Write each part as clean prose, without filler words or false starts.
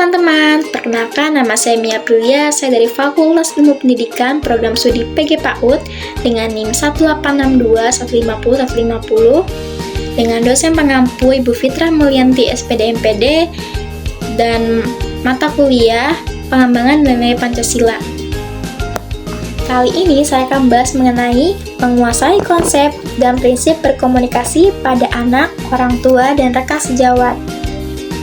teman-teman, perkenalkan nama saya Mia Aprilia, saya dari Fakultas Ilmu Pendidikan Program Studi PG PAUD dengan NIM 1802150 dengan dosen pengampu Ibu Fitra Mulyanti SPD MPD dan mata kuliah Pengembangan Nilai Pancasila. Kali ini saya akan bahas mengenai menguasai konsep dan prinsip berkomunikasi pada anak, orang tua, dan rekan sejawat.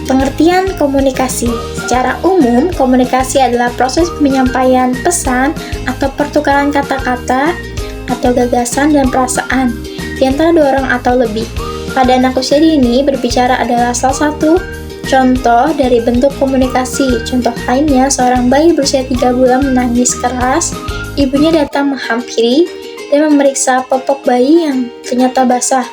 Pengertian komunikasi. Secara umum, komunikasi adalah proses penyampaian pesan atau pertukaran kata-kata atau gagasan dan perasaan di antara dua orang atau lebih. Pada anak usia dini, berbicara adalah salah satu contoh dari bentuk komunikasi. Contoh lainnya, seorang bayi berusia 3 bulan menangis keras, ibunya datang menghampiri dan memeriksa popok bayi yang ternyata basah.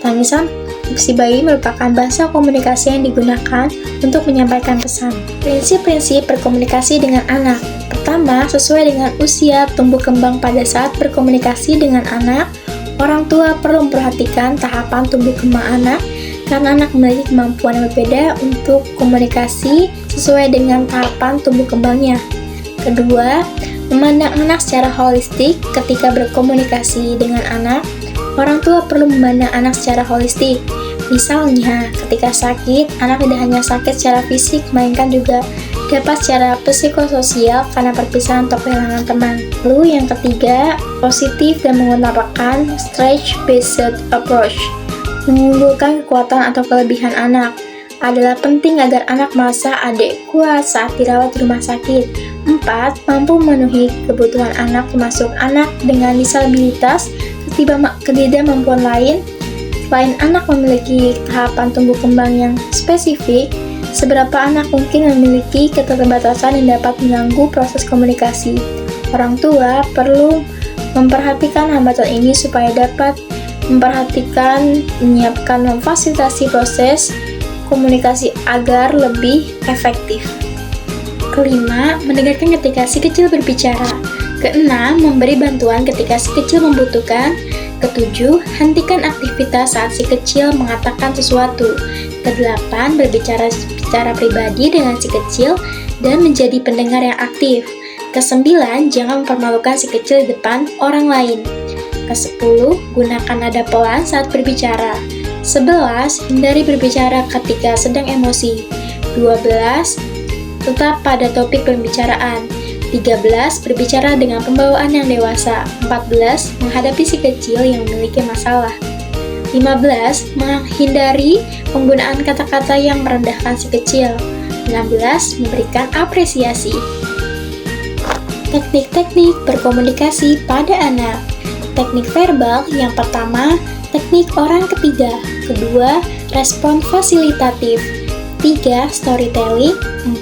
Tangisan si bayi merupakan bahasa komunikasi yang digunakan untuk menyampaikan pesan. Prinsip-prinsip berkomunikasi dengan anak. Pertama, sesuai dengan usia tumbuh kembang pada saat berkomunikasi dengan anak, orang tua perlu memperhatikan tahapan tumbuh kembang anak karena anak memiliki kemampuan yang berbeda untuk komunikasi sesuai dengan tahapan tumbuh kembangnya. Kedua, memandang anak secara holistik. Ketika berkomunikasi dengan anak, orang tua perlu memandang anak secara holistik. Misalnya, ketika sakit, anak tidak hanya sakit secara fisik, melainkan juga dapat secara psikososial karena perpisahan atau kehilangan teman. Lalu yang ketiga, positif dan mengutamakan strength-based approach. Mengunggulkan kekuatan atau kelebihan anak. Adalah penting agar anak merasa adik kuat saat dirawat di rumah sakit. 4. Mampu memenuhi kebutuhan anak termasuk anak dengan disabilitas, ketidakmampuan lain. Selain anak memiliki tahapan tumbuh kembang yang spesifik, seberapa anak mungkin memiliki keterbatasan yang dapat mengganggu proses komunikasi. Orang tua perlu memperhatikan hambatan ini supaya dapat memperhatikan, menyiapkan, memfasilitasi proses komunikasi agar lebih efektif. Kelima, mendengarkan ketika si kecil berbicara. Keenam, memberi bantuan ketika si kecil membutuhkan. Ketujuh, hentikan aktivitas saat si kecil mengatakan sesuatu. Kedelapan, berbicara secara pribadi dengan si kecil dan menjadi pendengar yang aktif. Kesembilan, jangan mempermalukan si kecil di depan orang lain. Kesepuluh, gunakan nada pelan saat berbicara. 11. Hindari berbicara ketika sedang emosi. 12. Tetap pada topik pembicaraan. 13. Berbicara dengan pembawaan yang dewasa. 14. Menghadapi si kecil yang memiliki masalah. 15. Menghindari penggunaan kata-kata yang merendahkan si kecil. 16. Memberikan apresiasi. Teknik-teknik berkomunikasi pada anak. Teknik verbal yang pertama, teknik orang ketiga. Kedua, respon fasilitatif. 3. Storytelling.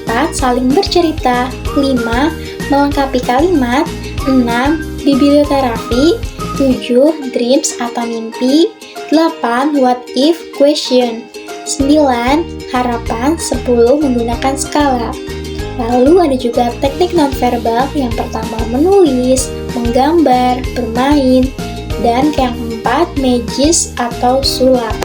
4. Saling bercerita. 5. Melengkapi kalimat. 6. Biblioterapi. 7. Dreams atau mimpi. 8. What if question. 9. Harapan. 10. Menggunakan skala. Lalu ada juga teknik nonverbal yang pertama menulis, menggambar, bermain, dan yang keempat magis atau sulap.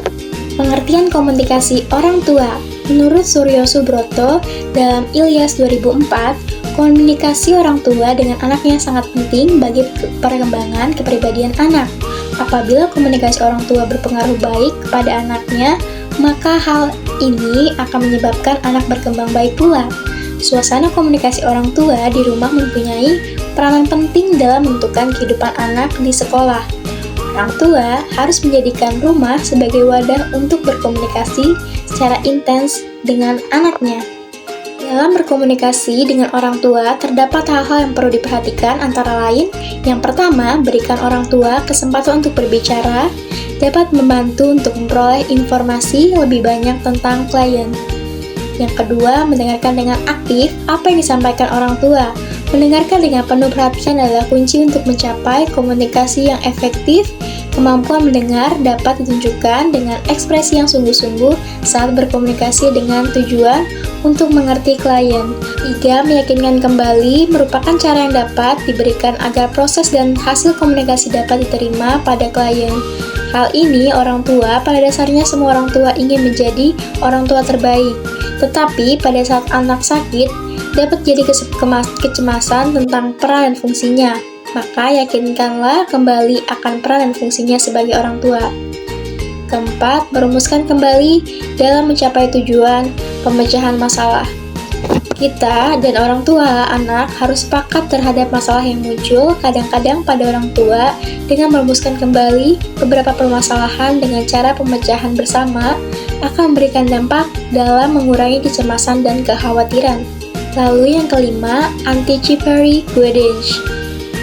Pengertian komunikasi orang tua. Menurut Suryo Subroto dalam Ilyas 2004, komunikasi orang tua dengan anaknya sangat penting bagi perkembangan kepribadian anak. Apabila komunikasi orang tua berpengaruh baik kepada anaknya, maka hal ini akan menyebabkan anak berkembang baik pula. Suasana komunikasi orang tua di rumah mempunyai peranan penting dalam menentukan kehidupan anak di sekolah. Orang tua harus menjadikan rumah sebagai wadah untuk berkomunikasi secara intens dengan anaknya. Dalam berkomunikasi dengan orang tua, terdapat hal-hal yang perlu diperhatikan antara lain. Yang pertama, berikan orang tua kesempatan untuk berbicara, dapat membantu untuk memperoleh informasi lebih banyak tentang klien. Yang kedua, mendengarkan dengan aktif apa yang disampaikan orang tua. Mendengarkan dengan penuh perhatian adalah kunci untuk mencapai komunikasi yang efektif. Kemampuan mendengar dapat ditunjukkan dengan ekspresi yang sungguh-sungguh saat berkomunikasi dengan tujuan untuk mengerti klien. 3. Meyakinkan kembali merupakan cara yang dapat diberikan agar proses dan hasil komunikasi dapat diterima pada klien. Hal ini orang tua, pada dasarnya semua orang tua ingin menjadi orang tua terbaik. Tetapi pada saat anak sakit, dapat jadi kecemasan tentang peran dan fungsinya. Maka yakinkanlah kembali akan peran dan fungsinya sebagai orang tua. Keempat, merumuskan kembali dalam mencapai tujuan pemecahan masalah. Kita dan orang tua anak harus sepakat terhadap masalah yang muncul kadang-kadang pada orang tua dengan merumuskan kembali beberapa permasalahan dengan cara pemecahan bersama akan memberikan dampak dalam mengurangi kecemasan dan kekhawatiran. Lalu yang kelima, anticipatory guidance.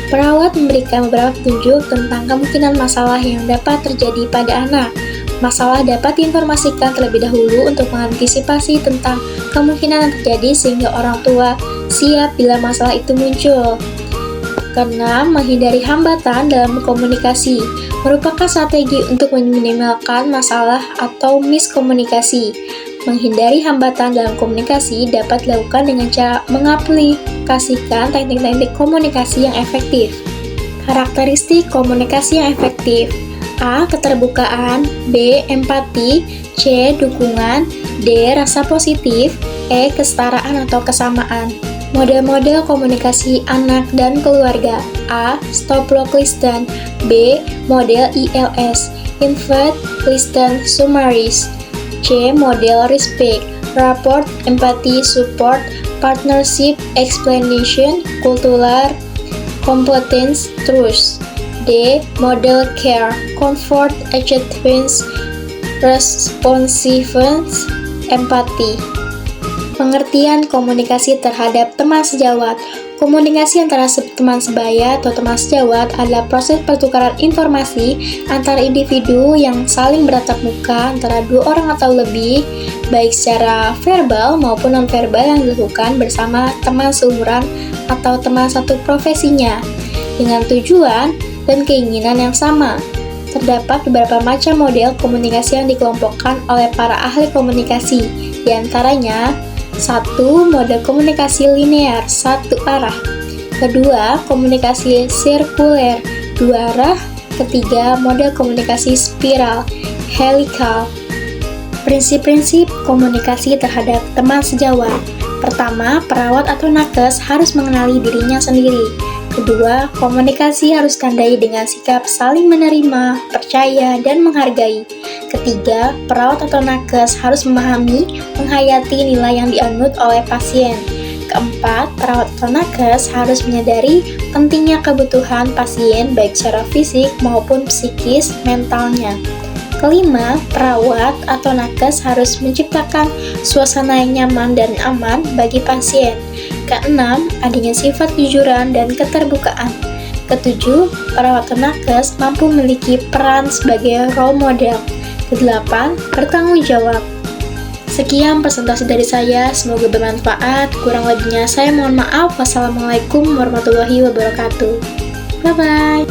Perawat memberikan beberapa petunjuk tentang kemungkinan masalah yang dapat terjadi pada anak. Masalah dapat diinformasikan terlebih dahulu untuk mengantisipasi tentang kemungkinan yang terjadi sehingga orang tua siap bila masalah itu muncul. Keenam, menghindari hambatan dalam komunikasi merupakan strategi untuk meminimalkan masalah atau miskomunikasi. Menghindari hambatan dalam komunikasi dapat dilakukan dengan cara mengaplikasikan teknik-teknik komunikasi yang efektif. Karakteristik komunikasi yang efektif: A. Keterbukaan, B. Empati, C. Dukungan, D. Rasa positif, E. Kesetaraan atau kesamaan. Model-model komunikasi anak dan keluarga: A. Stop Lock Listen, B. Model ILS, Invite, Listen, Summaries, C. Model Respect, Rapport, Empathy, Support, Partnership, Explanation, Cultural Competence, Trust. D. Model Care, Comfort, Acceptance, Responsiveness, Empathy. Pengertian komunikasi terhadap teman sejawat. Komunikasi antara teman sebaya atau teman sejawat adalah proses pertukaran informasi antara individu yang saling bertatap muka antara dua orang atau lebih, baik secara verbal maupun non-verbal yang dilakukan bersama teman seumuran atau teman satu profesinya, dengan tujuan dan keinginan yang sama. Terdapat beberapa macam model komunikasi yang dikelompokkan oleh para ahli komunikasi, di antaranya 1. Model komunikasi linear, satu arah. 2. Komunikasi sirkuler, dua arah. 3. Model komunikasi spiral, helikal. Prinsip-prinsip komunikasi terhadap teman sejawat. Pertama, perawat atau nakes harus mengenali dirinya sendiri. Kedua, komunikasi harus ditandai dengan sikap saling menerima, percaya, dan menghargai. Ketiga, perawat atau nakes harus memahami, menghayati nilai yang dianut oleh pasien. Keempat, perawat atau nakes harus menyadari pentingnya kebutuhan pasien baik secara fisik maupun psikis mentalnya. Kelima, perawat atau nakes harus menciptakan suasana yang nyaman dan aman bagi pasien. Keenam, adanya sifat kejujuran dan keterbukaan. Ketujuh, perawat atau nakes mampu memiliki peran sebagai role model. Kedelapan, bertanggung jawab. Sekian presentasi dari saya, semoga bermanfaat. Kurang lebihnya saya mohon maaf. Wassalamualaikum warahmatullahi wabarakatuh. Bye-bye.